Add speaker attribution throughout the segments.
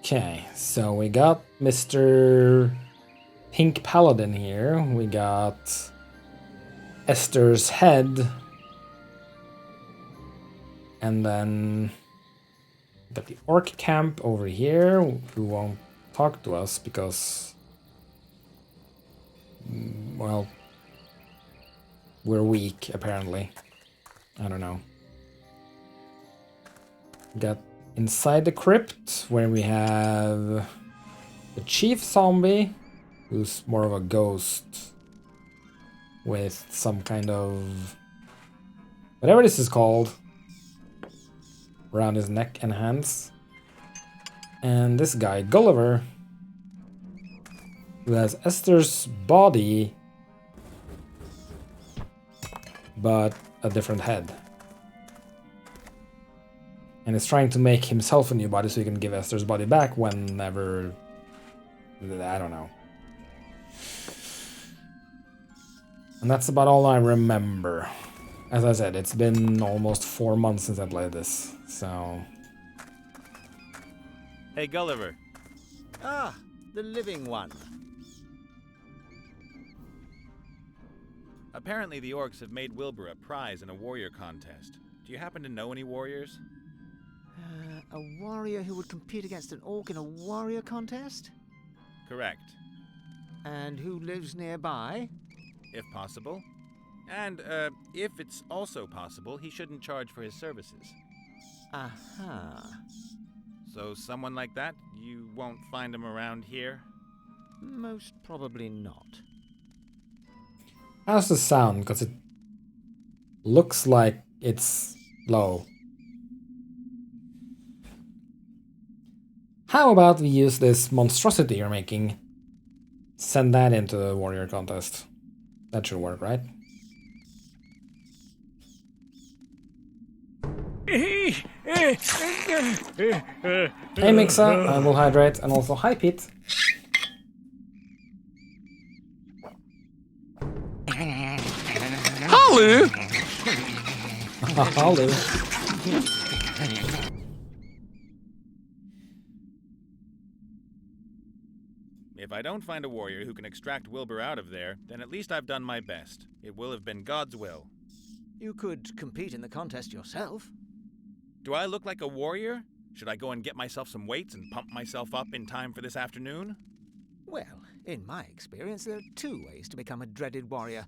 Speaker 1: Okay, so we got Mr. Pink Paladin here. We got Esther's head. And then we got the orc camp over here, who won't talk to us because, well, we're weak, apparently. I don't know. We got inside the crypt, where we have the chief zombie, who's more of a ghost with some kind of whatever this is called around his neck and hands. And this guy, Gulliver, who has Esther's body but a different head. And is trying to make himself a new body so he can give Esther's body back whenever... I don't know. And that's about all I remember. As I said, it's been almost 4 months since I played this, so...
Speaker 2: Hey, Gulliver.
Speaker 3: Ah, the living one.
Speaker 2: Apparently the orcs have made Wilbur a prize in a warrior contest. Do you happen to know any warriors?
Speaker 3: A warrior who would compete against an orc in a warrior contest?
Speaker 2: Correct.
Speaker 3: And who lives nearby?
Speaker 2: If possible. And, if it's also possible, he shouldn't charge for his services.
Speaker 3: Aha.
Speaker 2: So someone like that, you won't find him around here?
Speaker 3: Most probably not.
Speaker 1: How's the sound? Because it looks like it's low. How about we use this monstrosity you're making? Send that into the warrior contest. That should work, right? Hey Mixa, I will hydrate, and also hi Pete.
Speaker 4: Hello!
Speaker 1: Hello.
Speaker 2: If I don't find a warrior who can extract Wilbur out of there, then at least I've done my best. It will have been God's will.
Speaker 3: You could compete in the contest yourself.
Speaker 2: Do I look like a warrior? Should I go and get myself some weights and pump myself up in time for this afternoon?
Speaker 3: Well, in my experience, there are two ways to become a dreaded warrior.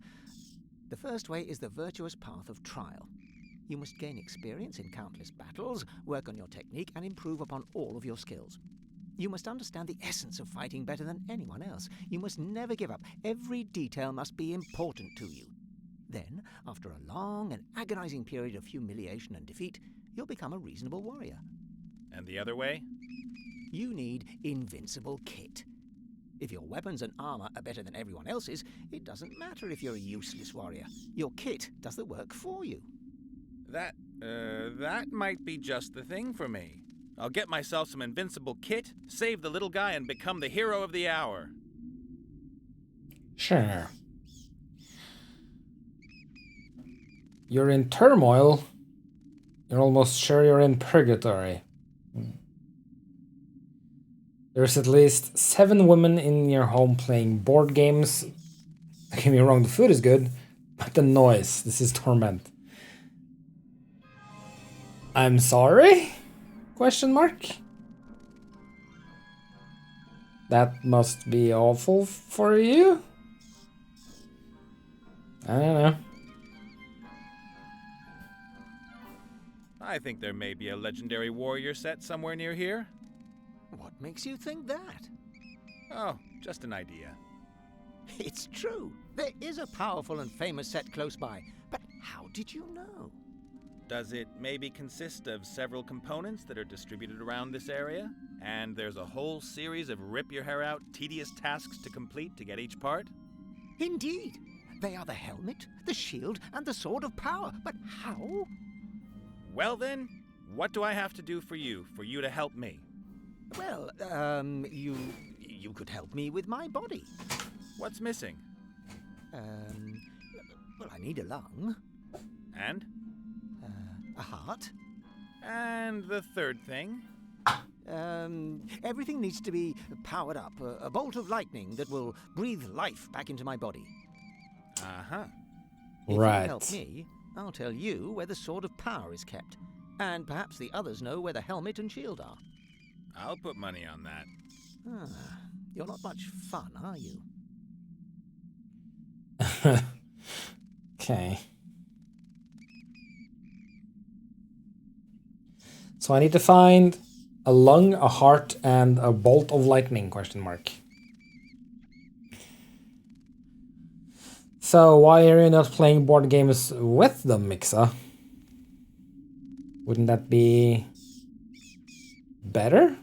Speaker 3: The first way is the virtuous path of trial. You must gain experience in countless battles, work on your technique, and improve upon all of your skills. You must understand the essence of fighting better than anyone else. You must never give up. Every detail must be important to you. Then, after a long and agonizing period of humiliation and defeat, you'll become a reasonable warrior.
Speaker 2: And the other way?
Speaker 3: You need invincible kit. If your weapons and armor are better than everyone else's, it doesn't matter if you're a useless warrior. Your kit does the work for you.
Speaker 2: That might be just the thing for me. I'll get myself some invincible kit, save the little guy, and become the hero of the hour.
Speaker 1: Sure. You're in turmoil. You're almost sure you're in purgatory. There's at least 7 women in your home playing board games. Don't get me wrong, the food is good, but the noise, this is torment. I'm sorry? Question mark? That must be awful for you? I don't know.
Speaker 2: I think there may be a legendary warrior set somewhere near here.
Speaker 3: What makes you think that?
Speaker 2: Oh, just an idea.
Speaker 3: It's true. There is a powerful and famous set close by. But how did you know?
Speaker 2: Does it maybe consist of several components that are distributed around this area? And there's a whole series of rip-your-hair-out, tedious tasks to complete to get each part?
Speaker 3: Indeed. They are the helmet, the shield, and the sword of power. But how?
Speaker 2: Well then, what do I have to do for you to help me?
Speaker 3: Well, you could help me with my body.
Speaker 2: What's missing?
Speaker 3: Well, I need a lung.
Speaker 2: And?
Speaker 3: A heart.
Speaker 2: And the third thing?
Speaker 3: Everything needs to be powered up. A bolt of lightning that will breathe life back into my body.
Speaker 2: Uh-huh.
Speaker 3: If
Speaker 1: Right.
Speaker 3: you help me, I'll tell you where the Sword of Power is kept. And perhaps the others know where the helmet and shield are.
Speaker 2: I'll put money on that.
Speaker 3: You're not much fun, are you?
Speaker 1: Okay. So I need to find a lung, a heart, and a bolt of lightning, question mark. So why are you not playing board games with them, Mixa? Wouldn't that be better?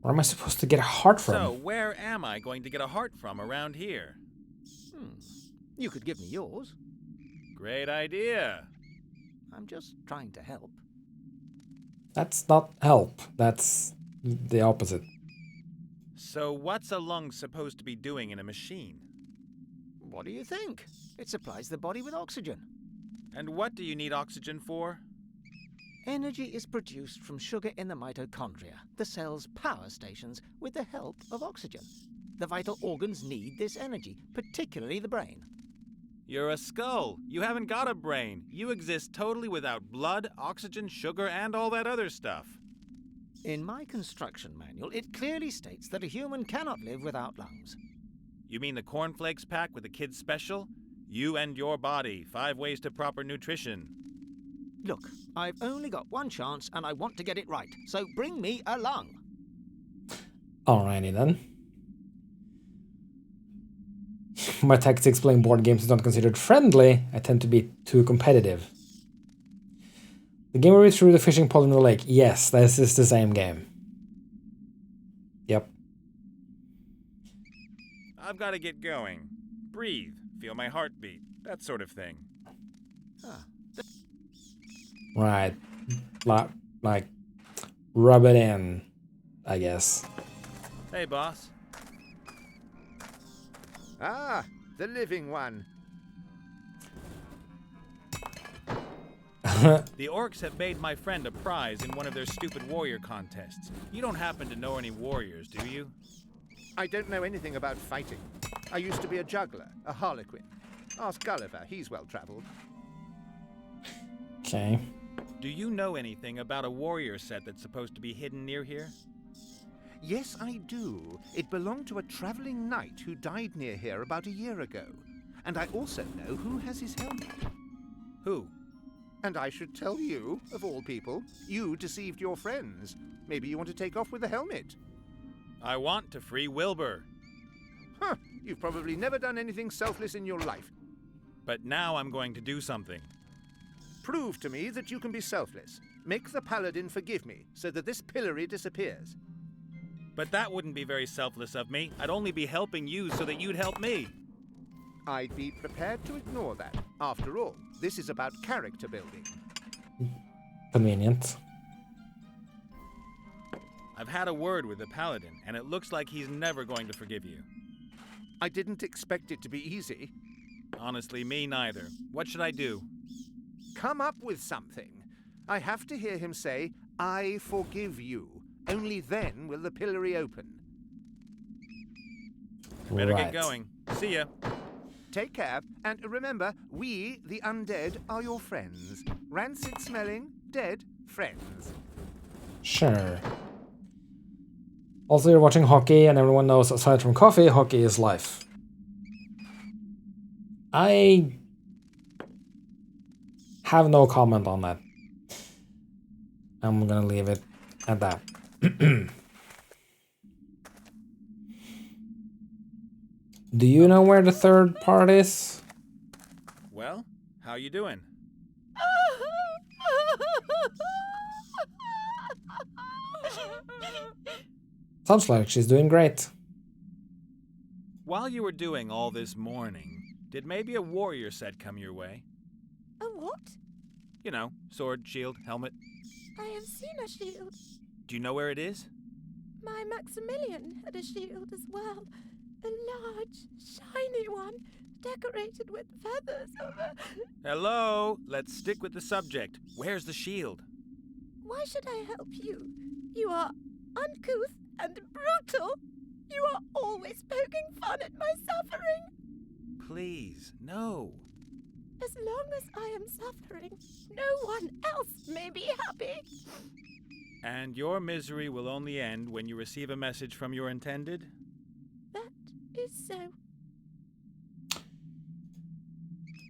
Speaker 1: Where am I supposed to get a heart from?
Speaker 2: So, where am I going to get a heart from around here?
Speaker 3: You could give me yours.
Speaker 2: Great idea.
Speaker 3: I'm just trying to help.
Speaker 1: That's not help. That's the opposite.
Speaker 2: So, what's a lung supposed to be doing in a machine?
Speaker 3: What do you think? It supplies the body with oxygen.
Speaker 2: And what do you need oxygen for?
Speaker 3: Energy is produced from sugar in the mitochondria, the cell's power stations, with the help of oxygen. The vital organs need this energy, particularly the brain.
Speaker 2: You're a skull. You haven't got a brain. You exist totally without blood, oxygen, sugar, and all that other stuff.
Speaker 3: In my construction manual, it clearly states that a human cannot live without lungs.
Speaker 2: You mean the cornflakes pack with the kids' special? You and your body, 5 ways to proper nutrition.
Speaker 3: Look, I've only got one chance and I want to get it right, so bring me a lung.
Speaker 1: Alrighty then. My tactics playing board games is not considered friendly. I tend to be too competitive. The game where we threw the fishing pole in the lake. Yes, this is the same game. Yep.
Speaker 2: I've got to get going. Breathe. Feel my heartbeat. That sort of thing.
Speaker 1: Right. Like, rub it in, I guess.
Speaker 2: Hey, boss.
Speaker 4: Ah, the living one.
Speaker 2: The orcs have made my friend a prize in one of their stupid warrior contests. You don't happen to know any warriors, do you?
Speaker 4: I don't know anything about fighting. I used to be a juggler, a harlequin. Ask Gulliver, he's well-traveled.
Speaker 1: Okay.
Speaker 2: Do you know anything about a warrior set that's supposed to be hidden near here?
Speaker 4: Yes, I do. It belonged to a traveling knight who died near here about a year ago. And I also know who has his helmet.
Speaker 2: Who?
Speaker 4: And I should tell you, of all people. You deceived your friends. Maybe you want to take off with the helmet.
Speaker 2: I want to free Wilbur.
Speaker 4: Huh, you've probably never done anything selfless in your life.
Speaker 2: But now I'm going to do something.
Speaker 4: Prove to me that you can be selfless. Make the paladin forgive me, so that this pillory disappears.
Speaker 2: But that wouldn't be very selfless of me. I'd only be helping you so that you'd help me.
Speaker 4: I'd be prepared to ignore that. After all, this is about character building.
Speaker 1: Convenient.
Speaker 2: I've had a word with the paladin, and it looks like he's never going to forgive you.
Speaker 4: I didn't expect it to be easy.
Speaker 2: Honestly, me neither. What should I do?
Speaker 4: Come up with something. I have to hear him say, "I forgive you." Only then will the pillory open.
Speaker 2: Better
Speaker 1: Right.
Speaker 2: get going. See ya.
Speaker 4: Take care, and remember, we, the undead, are your friends. Rancid-smelling, dead friends.
Speaker 1: Sure. Also, you're watching hockey, and everyone knows, aside from coffee, hockey is life. I have no comment on that. I'm gonna leave it at that. Do you know where the third part is?
Speaker 2: Well, how you doing?
Speaker 1: Sounds like she's doing great.
Speaker 2: While you were doing all this mourning, did maybe a warrior set come your way?
Speaker 5: A what?
Speaker 2: You know, sword, shield, helmet.
Speaker 5: I have seen a shield.
Speaker 2: Do you know where it is?
Speaker 5: My Maximilian had a shield as well. A large, shiny one, decorated with feathers of a
Speaker 2: Hello? Let's stick with the subject. Where's the shield?
Speaker 5: Why should I help you? You are uncouth and brutal. You are always poking fun at my suffering.
Speaker 2: Please, no.
Speaker 5: As long as I am suffering, no one else may be happy.
Speaker 2: And your misery will only end when you receive a message from your intended?
Speaker 5: That is so.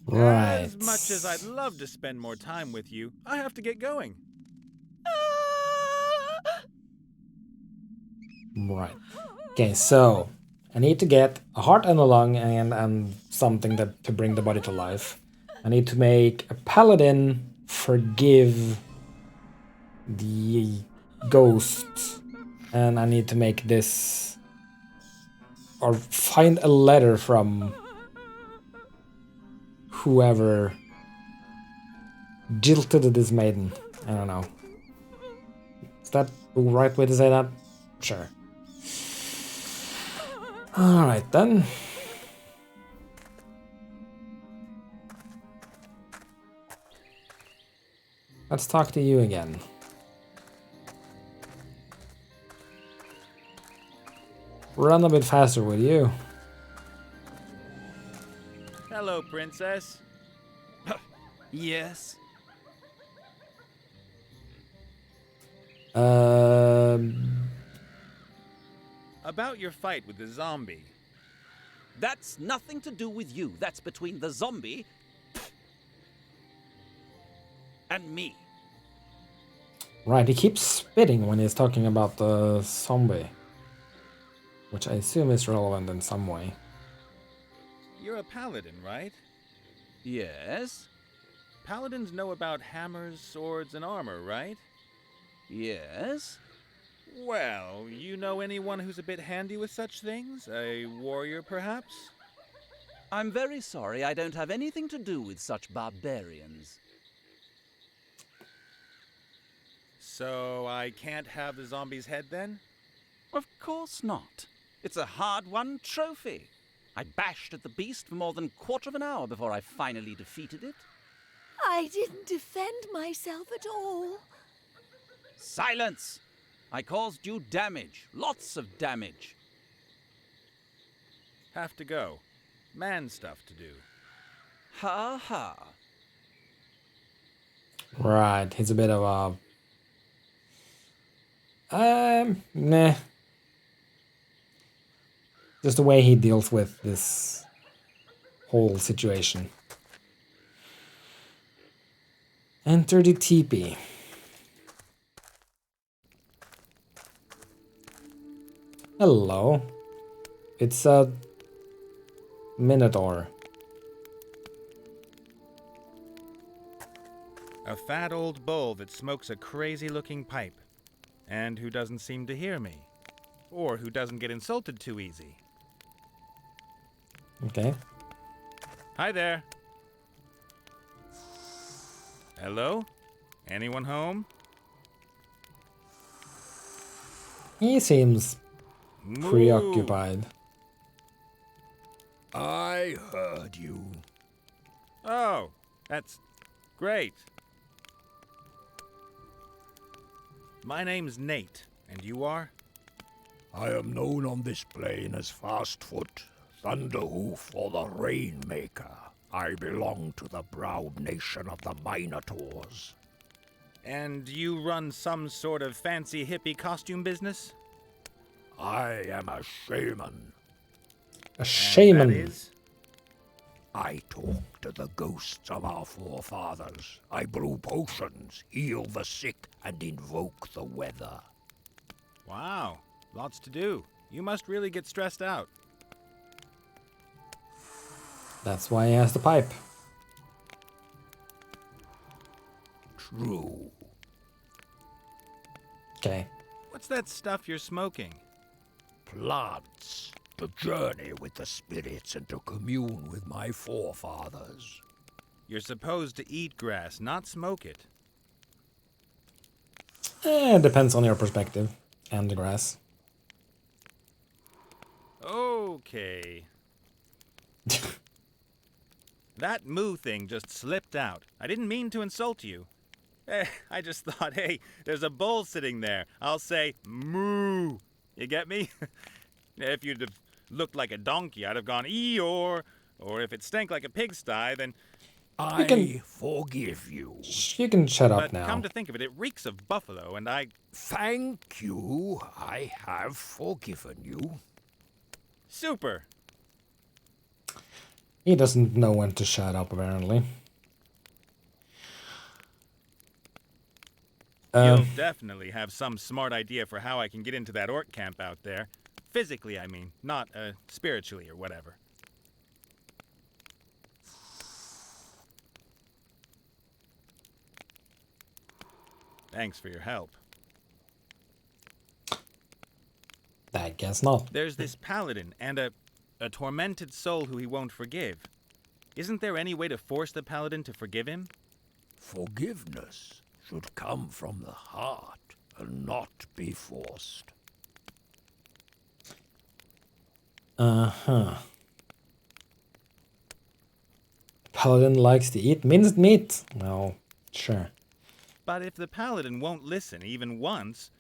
Speaker 1: Right.
Speaker 2: As much as I'd love to spend more time with you, I have to get going.
Speaker 1: Right. Okay, so I need to get a heart and a lung and something that to bring the body to life. I need to make a paladin forgive the ghost, and I need to make this or find a letter from whoever jilted this maiden. I don't know. Is that the right way to say that? Sure. Alright then. Let's talk to you again. Run a bit faster, will you?
Speaker 2: Hello, Princess.
Speaker 6: Yes?
Speaker 2: About your fight with the zombie.
Speaker 6: That's nothing to do with you. That's between the zombie and me.
Speaker 1: Right, he keeps spitting when he's talking about the zombie, which I assume is relevant in some way.
Speaker 2: You're a paladin, right?
Speaker 6: Yes?
Speaker 2: Paladins know about hammers, swords, and armor, right?
Speaker 6: Yes?
Speaker 2: Well, you know anyone who's a bit handy with such things? A warrior, perhaps?
Speaker 6: I'm very sorry I don't have anything to do with such barbarians.
Speaker 2: So I can't have the zombie's head then?
Speaker 6: Of course not. It's a hard-won trophy. I bashed at the beast for more than a quarter of an hour before I finally defeated it.
Speaker 5: I didn't defend myself at all.
Speaker 6: Silence! I caused you damage. Lots of damage.
Speaker 2: Have to go. Man stuff to do.
Speaker 6: Ha ha.
Speaker 1: Right, he's a bit of a... meh. Just the way he deals with this whole situation. Enter the teepee. Hello. It's a Minotaur.
Speaker 2: A fat old bull that smokes a crazy-looking pipe. And who doesn't seem to hear me. Or who doesn't get insulted too easy.
Speaker 1: Okay.
Speaker 2: Hi there. Hello? Anyone home?
Speaker 1: He seems
Speaker 2: Moo.
Speaker 1: preoccupied.
Speaker 7: I heard you.
Speaker 2: Oh, that's great. My name's Nate, and you are?
Speaker 7: I am known on this plane as Fastfoot, Thunderhoof, or the Rainmaker. I belong to the proud nation of the Minotaurs.
Speaker 2: And you run some sort of fancy hippie costume business?
Speaker 7: I am a shaman.
Speaker 1: A shaman.
Speaker 2: And that is?
Speaker 7: I talk to the ghosts of our forefathers. I brew potions, heal the sick, and invoke the weather.
Speaker 2: Wow, lots to do. You must really get stressed out.
Speaker 1: That's why he has the pipe.
Speaker 7: True.
Speaker 1: Okay.
Speaker 2: What's that stuff you're smoking?
Speaker 7: Plants. To journey with the spirits and to commune with my forefathers.
Speaker 2: You're supposed to eat grass, not smoke it.
Speaker 1: Depends on your perspective and the grass.
Speaker 2: Okay. That moo thing just slipped out. I didn't mean to insult you. I just thought, hey, there's a bull sitting there. I'll say moo. You get me? If you'd have looked like a donkey, I'd have gone Eeyore. Or if it stank like a pigsty, then...
Speaker 7: I forgive you.
Speaker 1: You can shut up
Speaker 2: But
Speaker 1: now.
Speaker 2: come to think of it, it reeks of buffalo, and I...
Speaker 7: Thank you. I have forgiven you.
Speaker 2: Super!
Speaker 1: He doesn't know when to shut up, apparently.
Speaker 2: You'll definitely have some smart idea for how I can get into that orc camp out there. Physically, I mean, not spiritually or whatever. Thanks for your help.
Speaker 1: I guess not.
Speaker 2: There's this paladin and a tormented soul who he won't forgive. Isn't there any way to force the paladin to forgive him?
Speaker 7: Forgiveness should come from the heart and not be forced.
Speaker 1: Uh-huh. Paladin likes to eat minced meat. Well, sure.
Speaker 2: But if the paladin won't listen even once,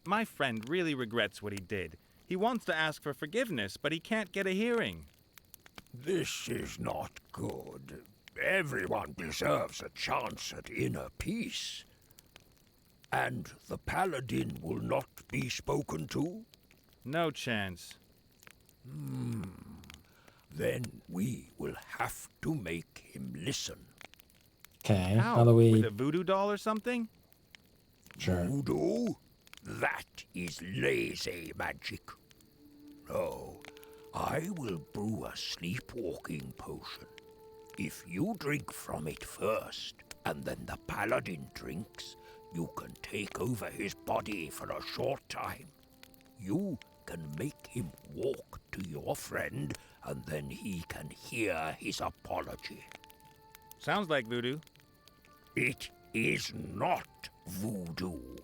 Speaker 2: my friend really regrets what he did. He wants to ask for forgiveness, but he can't get a hearing.
Speaker 7: This is not good. Everyone deserves a chance at inner peace. And the paladin will not be spoken to?
Speaker 2: No chance.
Speaker 7: Then we will have to make him listen.
Speaker 1: Okay,
Speaker 2: How?
Speaker 1: how do we...
Speaker 2: With a voodoo doll or something?
Speaker 1: Sure.
Speaker 7: Voodoo? That is lazy magic. No, I will brew a sleepwalking potion. If you drink from it first, and then the paladin drinks, you can take over his body for a short time. You can make him walk to your friend, and then he can hear his apology.
Speaker 2: Sounds like voodoo.
Speaker 7: It is not voodoo.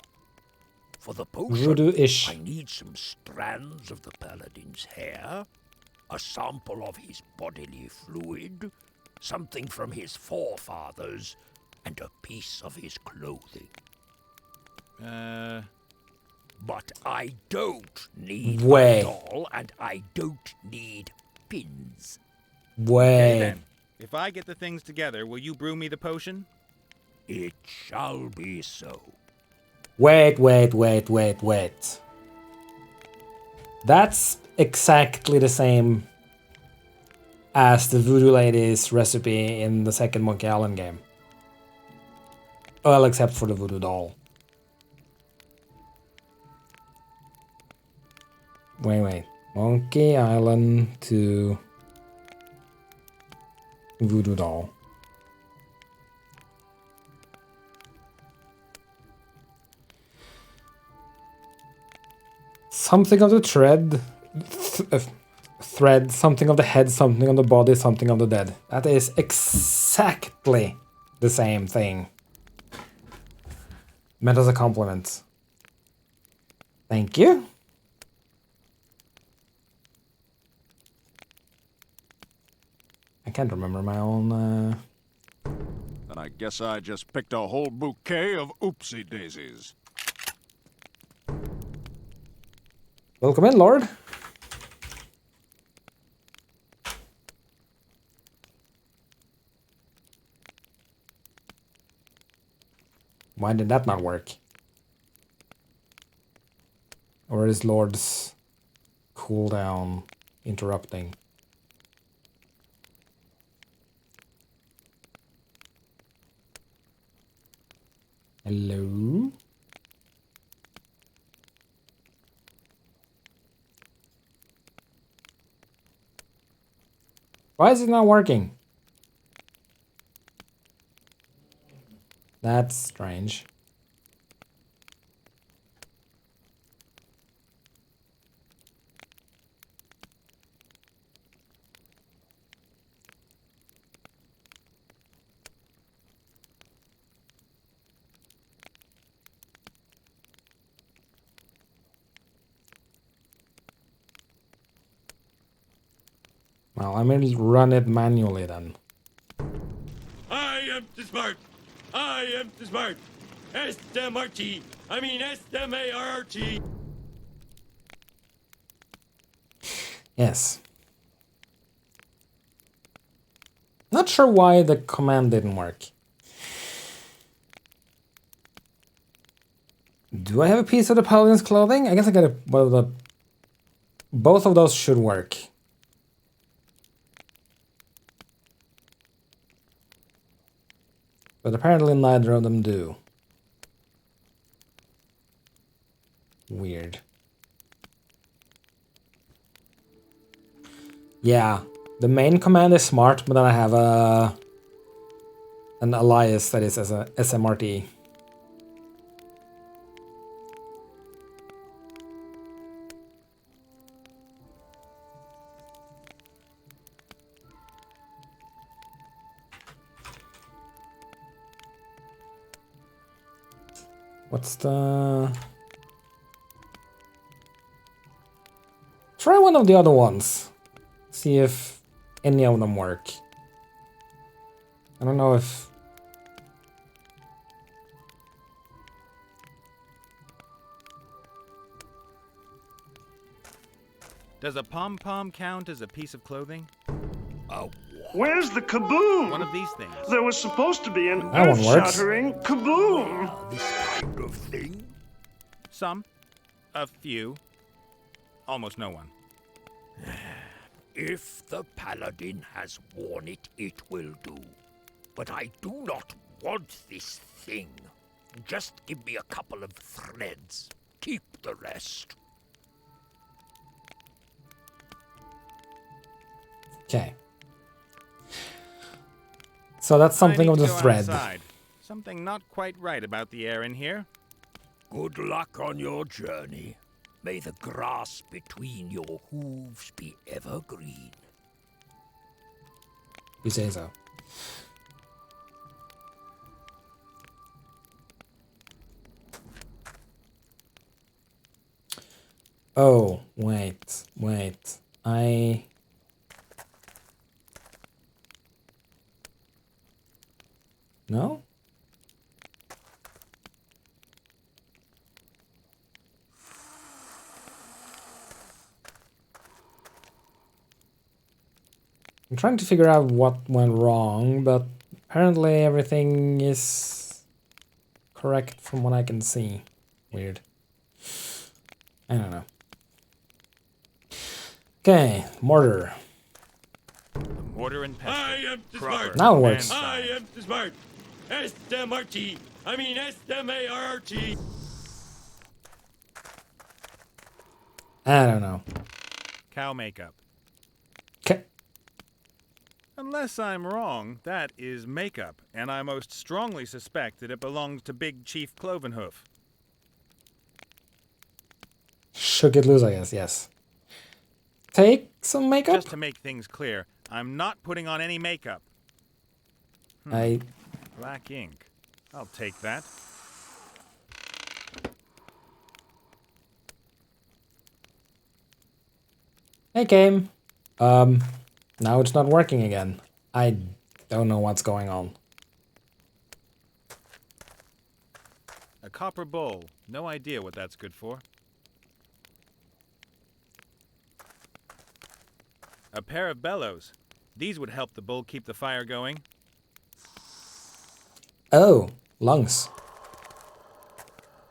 Speaker 7: For the potion,
Speaker 1: Voodoo-ish.
Speaker 7: I need some strands of the paladin's hair, a sample of his bodily fluid, something from his forefathers, and a piece of his clothing. But I don't need
Speaker 1: Way.
Speaker 7: a doll, and I don't need pins.
Speaker 2: Okay,
Speaker 1: Way.
Speaker 2: then. If I get the things together, will you brew me the potion?
Speaker 7: It shall be so.
Speaker 1: Wait. That's exactly the same as the Voodoo Lady's recipe in the second Monkey Island game. Well, except for the Voodoo doll. Wait. Monkey Island to Voodoo doll. Something of the thread, something of the head, something of the body, something of the dead. That is exactly the same thing. Meant as a compliment. Thank you. I can't remember my own...
Speaker 8: Then I guess I just picked a whole bouquet of oopsie daisies.
Speaker 1: Welcome in, Lord. Why did that not work? Or is Lord's cooldown interrupting? Hello? Why is it not working? That's strange. Well, I may run it manually then.
Speaker 9: am too smart. I am too smart. S-M-R-T. I mean S-M-A-R-R-T.
Speaker 1: Yes. Not sure why the command didn't work. Do I have a piece of the paladin's clothing? I guess I got a... Well, both of those should work. But apparently neither of them do. Weird. Yeah, the main command is smart, but then I have an alias that is as a SMRT. What's the... Try one of the other ones. See if any of them work. I don't know if...
Speaker 2: Does a pom-pom count as a piece of clothing?
Speaker 10: Where's the kaboom?
Speaker 2: One of these things.
Speaker 10: There was supposed to be an
Speaker 1: That one works.
Speaker 10: earth-shattering kaboom.
Speaker 7: This kind of thing?
Speaker 2: Some. A few. Almost no one.
Speaker 7: If the paladin has worn it, it will do. But I do not want this thing. Just give me a couple of threads. Keep the rest.
Speaker 1: Okay. So that's something
Speaker 2: I
Speaker 1: of
Speaker 2: need
Speaker 1: the
Speaker 2: to go
Speaker 1: thread.
Speaker 2: outside. Something not quite right about the air in here.
Speaker 7: Good luck on your journey. May the grass between your hooves be evergreen.
Speaker 1: You say so. Oh, wait. No? I'm trying to figure out what went wrong, but apparently everything is correct from what I can see. Weird. I don't know. Okay, mortar.
Speaker 2: Mortar and pestle.
Speaker 9: I am too
Speaker 2: Proper
Speaker 9: smart.
Speaker 1: Now it works.
Speaker 2: man
Speaker 9: I
Speaker 2: size.
Speaker 9: am too smart. S-M-R-T. I mean S-M-A-R-R-T.
Speaker 1: I don't know.
Speaker 2: Cow makeup.
Speaker 1: Okay.
Speaker 2: Unless I'm wrong, that is makeup, and I most strongly suspect that it belongs to Big Chief Clovenhoof.
Speaker 1: Shook it loose, I guess, yes. Take some makeup?
Speaker 2: Just to make things clear, I'm not putting on any makeup. Black ink. I'll take that.
Speaker 1: Hey, game. Now it's not working again. I don't know what's going on.
Speaker 2: A copper bowl. No idea what that's good for. A pair of bellows. These would help the bull keep the fire going.
Speaker 1: Oh, lungs.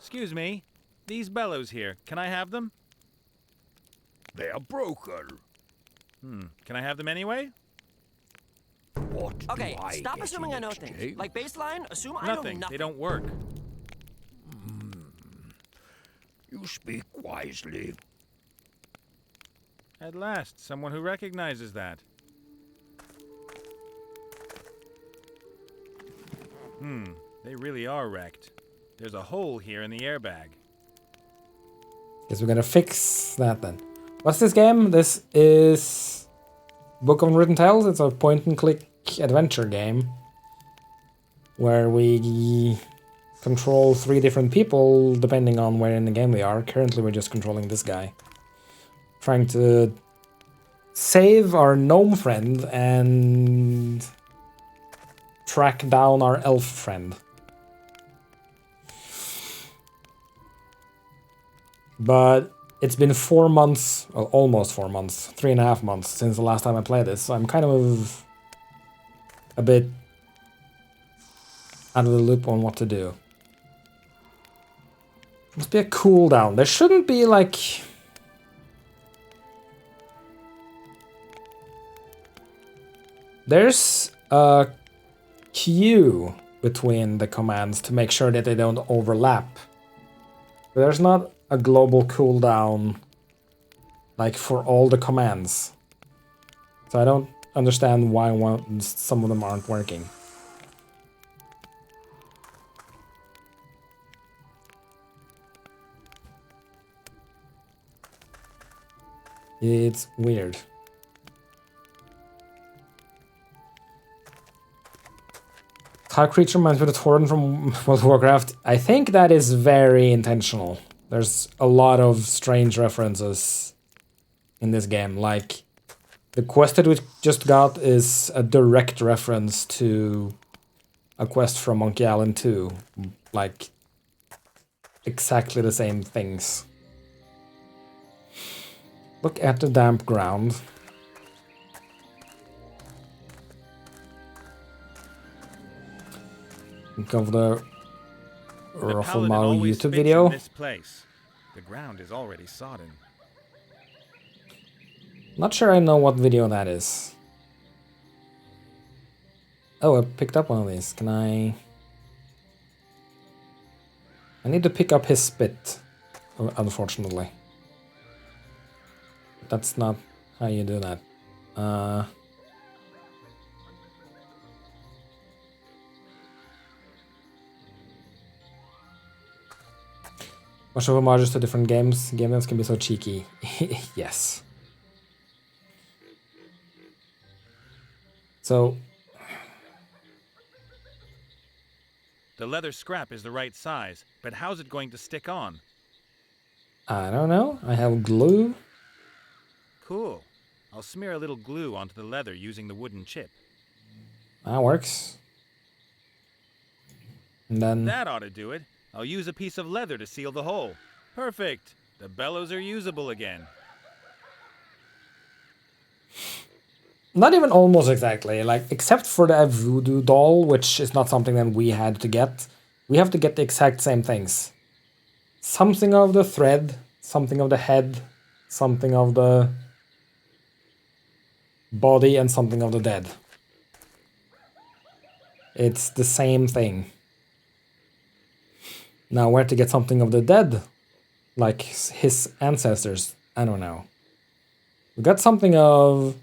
Speaker 2: Excuse me. These bellows here. Can I have them?
Speaker 7: They are broken.
Speaker 2: Can I have them anyway?
Speaker 7: What
Speaker 11: Okay,
Speaker 7: do I
Speaker 11: stop
Speaker 7: get
Speaker 11: assuming
Speaker 7: in
Speaker 11: I know
Speaker 7: exchange?
Speaker 11: things. Like baseline, assume I know
Speaker 2: Nothing.
Speaker 11: nothing.
Speaker 2: They don't work.
Speaker 7: You speak wisely.
Speaker 2: At last, someone who recognizes that. They really are wrecked. There's a hole here in the airbag.
Speaker 1: Guess we're gonna fix that then. What's this game? This is Book of Unwritten Tales. It's a point-and-click adventure game where we control 3 different people depending on where in the game we are. Currently, we're just controlling this guy, trying to save our gnome friend and track down our elf friend. But it's been 4 months, well, almost 4 months, 3.5 months since the last time I played this, so I'm kind of a bit out of the loop on what to do. Must be a cooldown. There shouldn't be like... There's a queue between the commands to make sure that they don't overlap. But there's not a global cooldown like for all the commands. So I don't understand why some of them aren't working. It's weird. How creature reminds me of the Tauren from World of Warcraft. I think that is very intentional. There's a lot of strange references in this game. Like, the quest that we just got is a direct reference to a quest from Monkey Island 2. Like, exactly the same things. Look at the damp ground. Think of the Rufflemau YouTube video.
Speaker 2: This place. The ground is already sodden.
Speaker 1: Not sure I know what video that is. Oh, I picked up one of these. Can I need to pick up his spit, unfortunately. That's not how you do that. Much of homages to different games. Games can be so cheeky. Yes. So...
Speaker 2: The leather scrap is the right size, but how's it going to stick on?
Speaker 1: I don't know. I have glue.
Speaker 2: Cool. I'll smear a little glue onto the leather using the wooden chip.
Speaker 1: That works. And then...
Speaker 2: That ought to do it. I'll use a piece of leather to seal the hole. Perfect. The bellows are usable again.
Speaker 1: Not even almost exactly. Like, except for the voodoo doll, which is not something that we had to get. We have to get the exact same things. Something of the thread, something of the head, something of the body, and something of the dead. It's the same thing. Now, where to get something of the dead, like his ancestors, I don't know. We got something of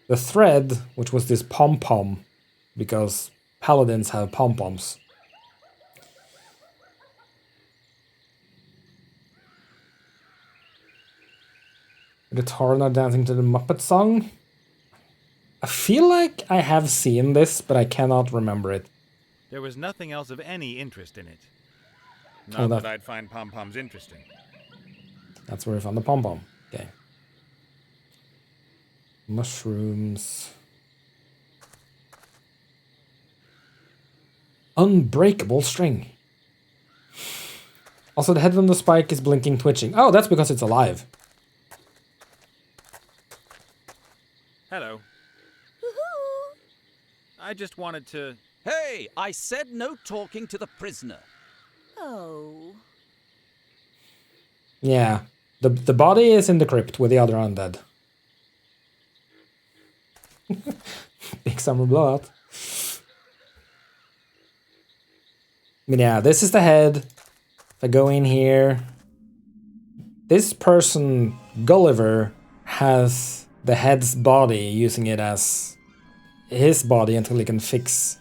Speaker 1: the thread, which was this pom-pom, because paladins have pom-poms. The Tauren dancing to the Muppet song. I feel like I have seen this, but I cannot remember it.
Speaker 2: There was nothing else of any interest in it.
Speaker 1: Oh,
Speaker 2: Not that I'd find pom-poms interesting.
Speaker 1: That's where we found the pom-pom. Okay. Mushrooms. Unbreakable string. Also, the head on the spike is blinking, twitching. Oh, that's because it's alive.
Speaker 2: Hello. I just wanted to...
Speaker 6: Hey, I said no talking to the prisoner.
Speaker 5: Oh.
Speaker 1: Yeah. The body is in the crypt with the other undead. Big summer blowout. I mean, yeah, this is the head. If I go in here, this person, Gulliver, has the head's body, using it as his body until he can fix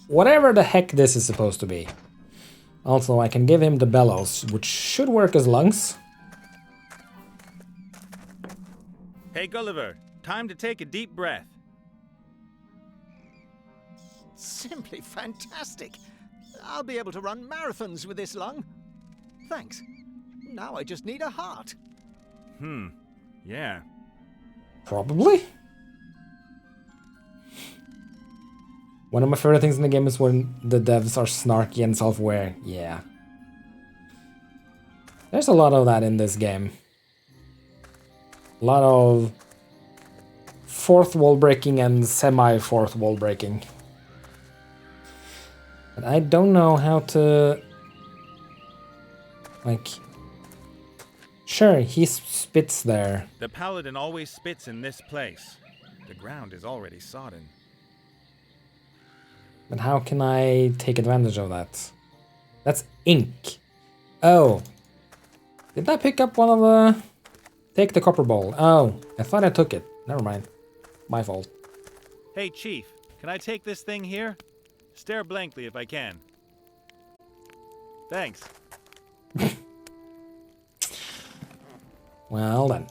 Speaker 1: whatever the heck this is supposed to be. Also, I can give him the bellows, which should work as lungs.
Speaker 2: Hey, Gulliver, time to take a deep breath.
Speaker 3: Simply fantastic. I'll be able to run marathons with this lung. Thanks. Now I just need a heart.
Speaker 2: Yeah.
Speaker 1: Probably. One of my favorite things in the game is when the devs are snarky and self-aware. Yeah. There's a lot of that in this game. A lot of fourth wall breaking and semi-fourth wall breaking. But I don't know how to... Like... Sure, he spits there.
Speaker 2: The paladin always spits in this place. The ground is already sodden.
Speaker 1: But how can I take advantage of that? That's ink. Oh. Did I pick up one of the... Take the copper bowl. Oh, I thought I took it. Never mind. My fault.
Speaker 2: Hey, Chief, can I take this thing here? Stare blankly if I can. Thanks.
Speaker 1: Well then.